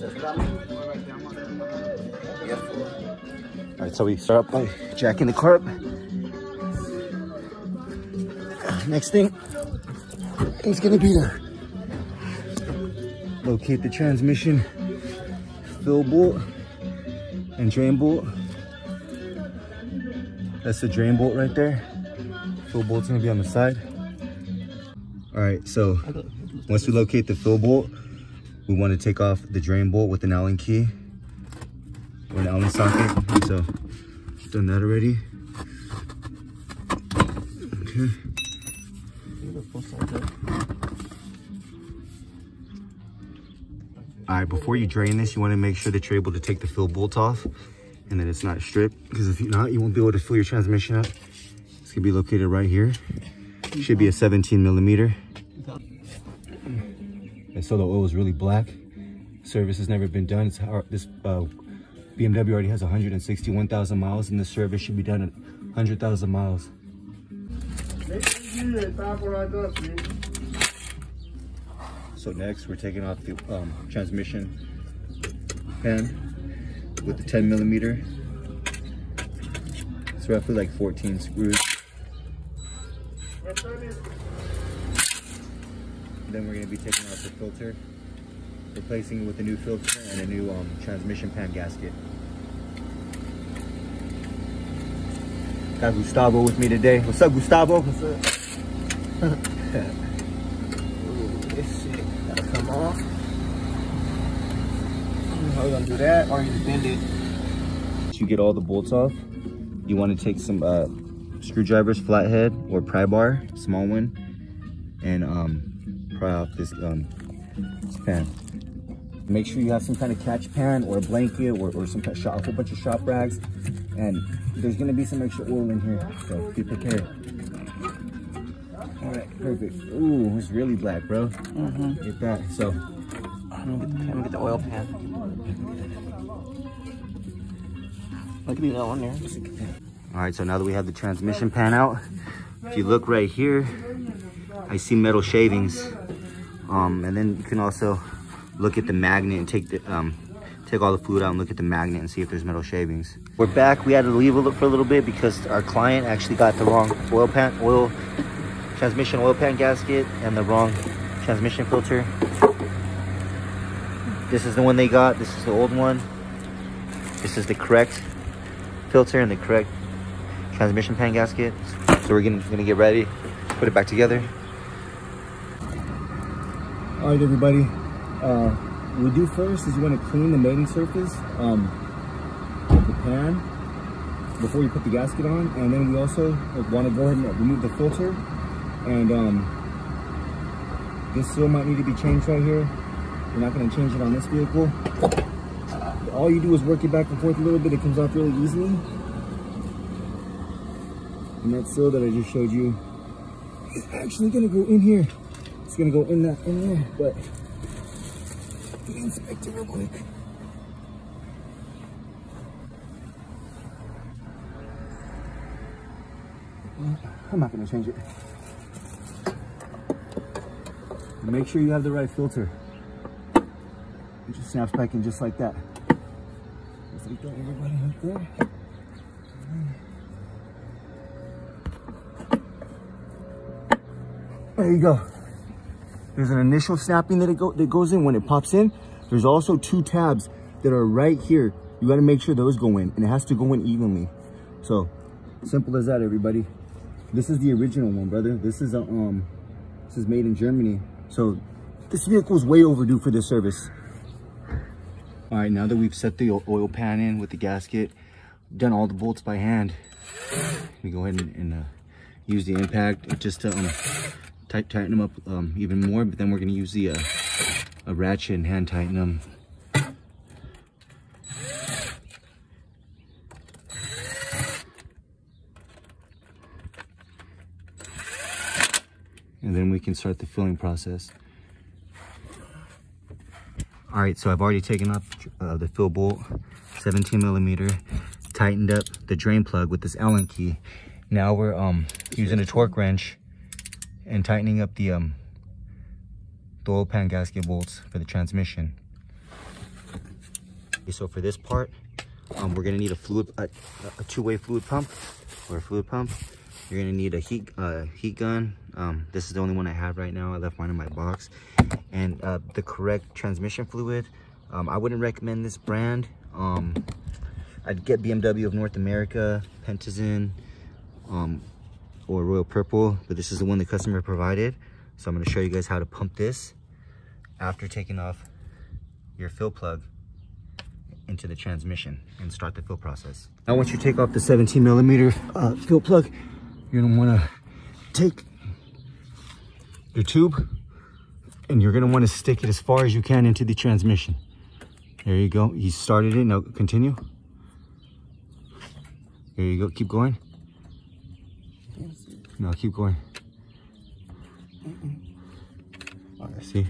All right, so we start up by jacking the car up. Next thing is gonna be to locate the transmission fill bolt and drain bolt. That's the drain bolt right there. Fill bolt's gonna be on the side. All right, so once we locate the fill bolt, we want to take off the drain bolt with an Allen key or an Allen socket. So done that already. Okay. All right, before you drain this, you want to make sure that you're able to take the fill bolt off and that it's not stripped, because if you're not, you won't be able to fill your transmission up. It's gonna be located right here. It should be a 17 millimeter. And so the oil is really black. Service has never been done. It's this BMW already has 161,000 miles, and the service should be done at 100,000 miles. So next, we're taking off the transmission pan with the 10 millimeter. It's roughly like 14 screws. Then we're going to be taking off the filter, replacing it with a new filter and a new transmission pan gasket. Got Gustavo with me today. What's up, Gustavo? What's up? Ooh, this shit gotta come off. How are we gonna do that? Or you bend it? Once you get all the bolts off, you want to take some screwdrivers, flathead or pry bar, small one, and pry off this pan. Make sure you have some kind of catch pan or a blanket or some kind of a whole bunch of shop rags, and there's gonna be some extra oil in here, so be prepared. All right, perfect. Ooh, it's really black, bro. Get that. So I'm gonna get the oil pan. Look at that one there. All right, so now that we have the transmission pan out, if you look right here, I see metal shavings. And then you can also look at the magnet and take all the fluid out and look at the magnet and see if there's metal shavings. We're back. We had to leave for a little bit because our client actually got the wrong transmission oil pan gasket and the wrong transmission filter. This is the one they got. This is the old one. This is the correct filter and the correct transmission pan gasket. So we're gonna get ready, put it back together. All right, everybody. What we do first is you want to clean the mating surface of the pan before you put the gasket on, and then we also want to go ahead and remove the filter. And this seal might need to be changed right here. We're not going to change it on this vehicle. All you do is work it back and forth a little bit. It comes off really easily. And that seal that I just showed you is actually going to go in here. It's going to go in there, but let me inspect it real quick. I'm not going to change it. Make sure you have the right filter. It just snaps back in just like that. Just like that, everybody right there. There you go. There's an initial snapping that goes in when it pops in. There's also two tabs that are right here. You got to make sure those go in, and it has to go in evenly. So simple as that, everybody. This is the original one, brother. This is made in Germany. So this vehicle is way overdue for this service. All right, now that we've set the oil pan in with the gasket, done all the bolts by hand, we go ahead and use the impact just to tighten them up even more. But then we're going to use a ratchet and hand tighten them. And then we can start the filling process. All right, so I've already taken off the fill bolt, 17 millimeter, tightened up the drain plug with this Allen key. Now we're using a torque wrench and tightening up the oil pan gasket bolts for the transmission. So for this part, we're gonna need a two-way fluid pump or a fluid pump. You're gonna need a heat gun. This is the only one I have right now. I left mine in my box. And the correct transmission fluid. I wouldn't recommend this brand. I'd get BMW of North America, Pentazin, or Royal Purple, but this is the one the customer provided. So I'm gonna show you guys how to pump this after taking off your fill plug into the transmission and start the fill process. Now once you take off the 17mm fill plug, you're gonna wanna take your tube and you're gonna wanna stick it as far as you can into the transmission. There you go, you started it, now continue. There you go, keep going. No, keep going. See?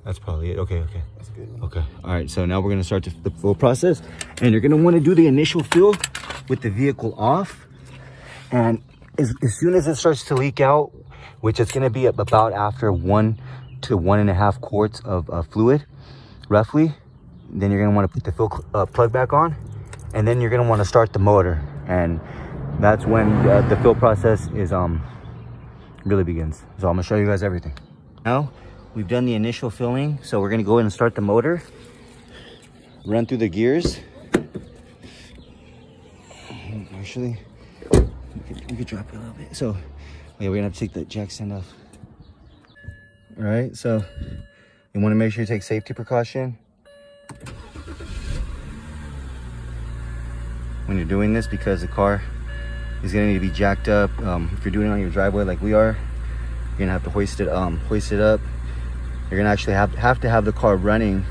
That's probably it. Okay, okay. That's good. Okay. All right, so now we're gonna start the fill process, and you're gonna want to do the initial fill with the vehicle off. And as soon as it starts to leak out, which it's gonna be about after 1 to 1.5 quarts of fluid, roughly, then you're gonna want to put the fill plug back on, and then you're gonna want to start the motor, and that's when the fill process is really begins. So I'm gonna show you guys everything. Now we've done the initial filling, so we're gonna go ahead and start the motor, run through the gears. Actually, we could drop it a little bit. So yeah, we're gonna have to take the jack stand off. All right, so you wanna make sure you take safety precaution when you're doing this, because the car is gonna need to be jacked up. If you're doing it on your driveway like we are, you're gonna have to hoist it up. You're gonna actually have to have the car running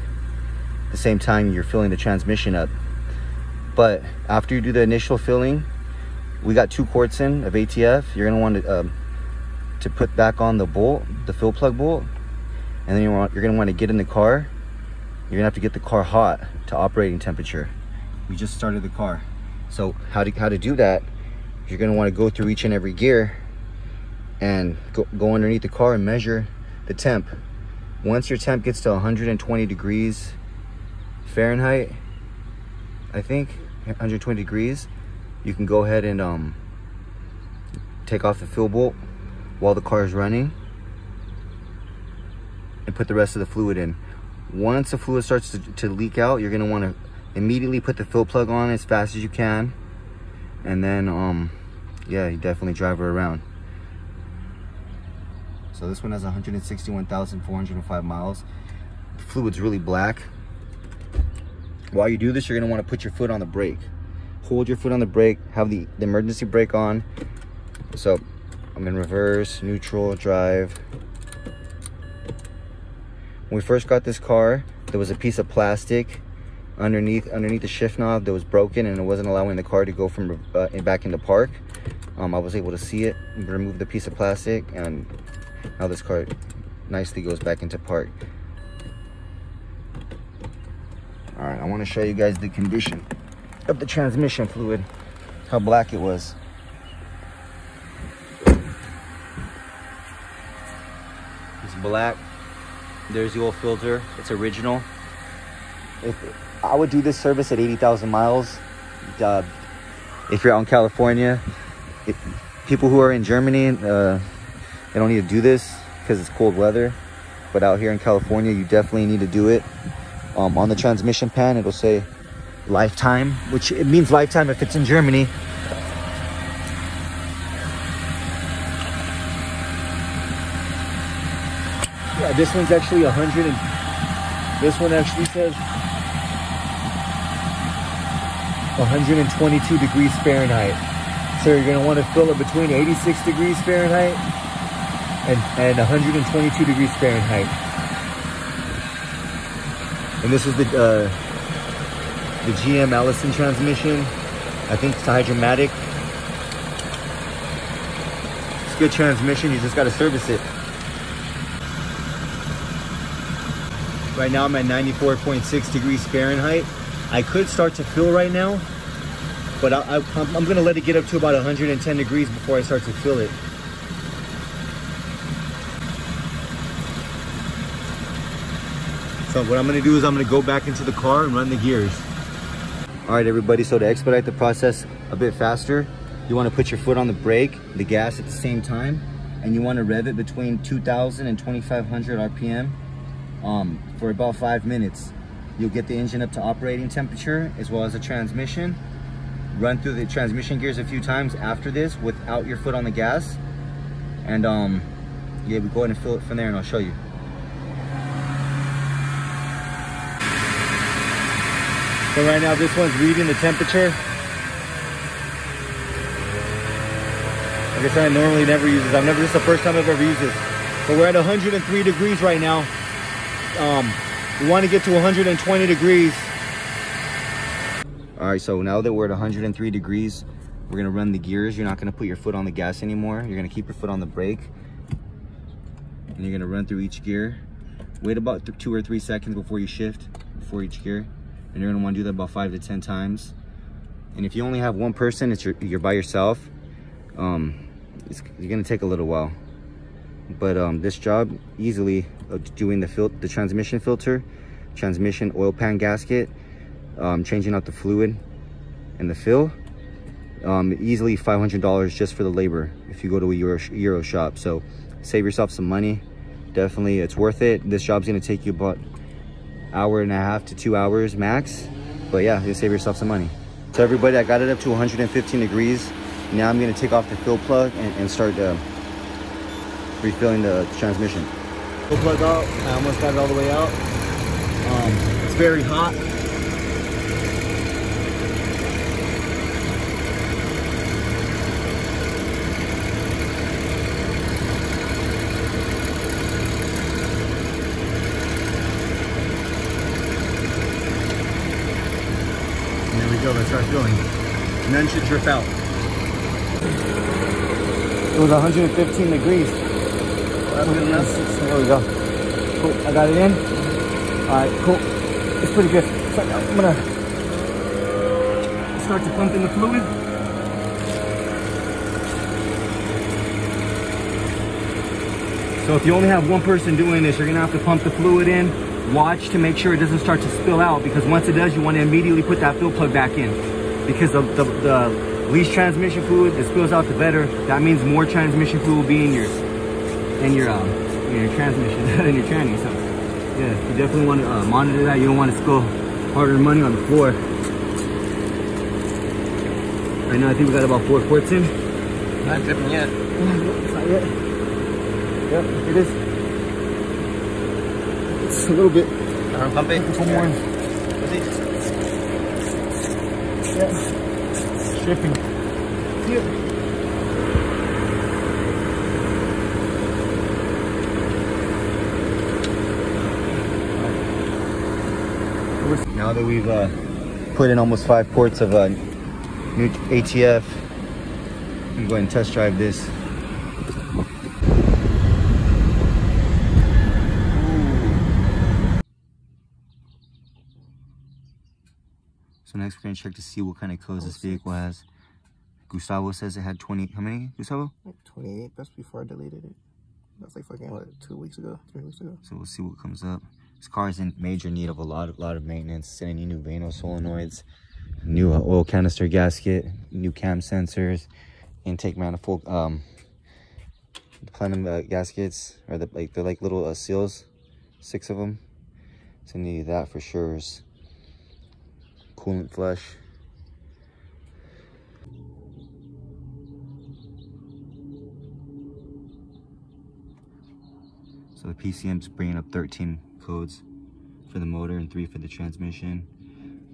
the same time you're filling the transmission up. But after you do the initial filling, we got 2 quarts in of ATF. You're gonna want to put back on the bolt, the fill plug bolt, and then you're gonna want to get in the car. You're gonna have to get the car hot to operating temperature. We just started the car, so how to do that? You're gonna want to go through each and every gear and go underneath the car and measure the temp. Once your temp gets to 120 degrees Fahrenheit, I think 120 degrees, you can go ahead and take off the fill bolt while the car is running and put the rest of the fluid in. Once the fluid starts to leak out, you're gonna want to immediately put the fill plug on as fast as you can, and then yeah, you definitely drive her around. So this one has 161,405 miles. The fluid's really black. While you do this, you're gonna want to put your foot on the brake. Hold your foot on the brake, have the emergency brake on. So I'm in reverse, neutral, drive. When we first got this car, there was a piece of plastic underneath the shift knob that was broken, and it wasn't allowing the car to go from back into park. I was able to see it, remove the piece of plastic, and now this car nicely goes back into park. All right, I want to show you guys the condition of the transmission fluid, how black it was. It's black. There's the old filter. It's original. I would do this service at 80,000 miles. If you're out in California, people who are in Germany, they don't need to do this because it's cold weather. But out here in California, you definitely need to do it. On the transmission pan, it'll say lifetime, which it means lifetime if it's in Germany. Yeah, this one's actually 100, and this one actually says 122 degrees Fahrenheit. So you're gonna want to fill it between 86 degrees Fahrenheit and 122 degrees Fahrenheit. And this is the GM Allison transmission. I think it's a Hydromatic. It's a good transmission, you just gotta service it. Right now I'm at 94.6 degrees Fahrenheit. I could start to fill right now, but I'm gonna let it get up to about 110 degrees before I start to fill it. So what I'm gonna do is I'm gonna go back into the car and run the gears. All right, everybody, so to expedite the process a bit faster, you wanna put your foot on the brake, the gas at the same time, and you wanna rev it between 2,000 and 2,500 RPM for about 5 minutes. You'll get the engine up to operating temperature as well as the transmission. Run through the transmission gears a few times after this without your foot on the gas. And yeah, we go ahead and fill it from there and I'll show you. So right now this one's reading the temperature. Like I said, I normally never use this. This is the first time I've ever used this. But we're at 103 degrees right now. We want to get to 120 degrees. All right, so now that we're at 103 degrees, we're gonna run the gears. You're not gonna put your foot on the gas anymore. You're gonna keep your foot on the brake. And you're gonna run through each gear. Wait about 2 or 3 seconds before you shift, before each gear. And you're gonna wanna do that about 5 to 10 times. And if you only have one person, you're by yourself, you're gonna take a little while. But this job, easily doing the transmission filter, transmission oil pan gasket, changing out the fluid and the fill, easily $500 just for the labor if you go to a Euro shop. So save yourself some money. Definitely, it's worth it. This job's gonna take you about 1.5 to 2 hours max. But yeah, you'll save yourself some money. So everybody, I got it up to 115 degrees. Now I'm gonna take off the fill plug and start refilling the transmission. Fill plug out, I almost got it all the way out. It's very hot. And there we go, let's start filling. None should drip out. It was 115 degrees. That's good enough. There we go. Cool, I got it in. All right, cool. It's pretty good. So I'm gonna start to pump in the fluid. So if you only have one person doing this, you're gonna have to pump the fluid in. Watch to make sure it doesn't start to spill out, because once it does, you want to immediately put that fill plug back in, because the least transmission fluid that spills out, the better. That means more transmission fluid will be in your transmission, in your tranny. So yeah, you definitely want to monitor that. You don't want to spill hard-earned money on the floor. Right now, I think we got about 4 quarts in. Not dripping yet. It's not yet. Yep, it is. It's a little bit. Pump it. Couple more. Yeah. Dripping. Yeah. Now that we've put in almost 5 quarts of new ATF, I'm going to go ahead and test drive this. So next we're going to check to see what kind of codes this vehicle has. Gustavo says it had 20, how many, Gustavo? Like 28, that's before I deleted it. That's like fucking, what, 2 weeks ago, 3 weeks ago? So we'll see what comes up. This car is in major need of a lot of maintenance. Any new Vano solenoids, new oil canister gasket, new cam sensors, intake manifold, the plenum gaskets, or they're like little seals, 6 of them. So need that for sure. Coolant flush. So the PCM's bringing up 13 codes for the motor and 3 for the transmission.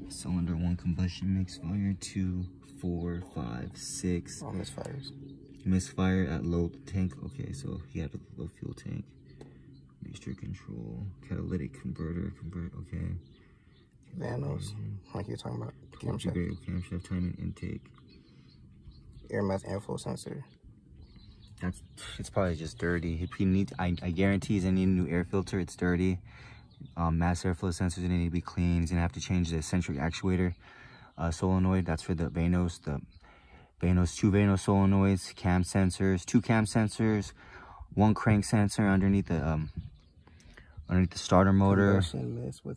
Cylinder 1 combustion misfire, 2, 4, 5, 6. All misfires. Misfire at low tank. Okay, so he had a low fuel tank. Mixture control, catalytic converter, okay. Vanos, like you're talking about. Camshaft timing intake. Air mass airflow sensor. It's probably just dirty. If he needs, I guarantee he's gonna need a new air filter. It's dirty. Mass airflow sensors gonna need to be cleaned. He's gonna have to change the eccentric actuator solenoid. That's for the Vanos. The Vanos, 2 Vanos solenoids, cam sensors, 2 cam sensors, 1 crank sensor underneath the underneath the starter motor. Compression mess with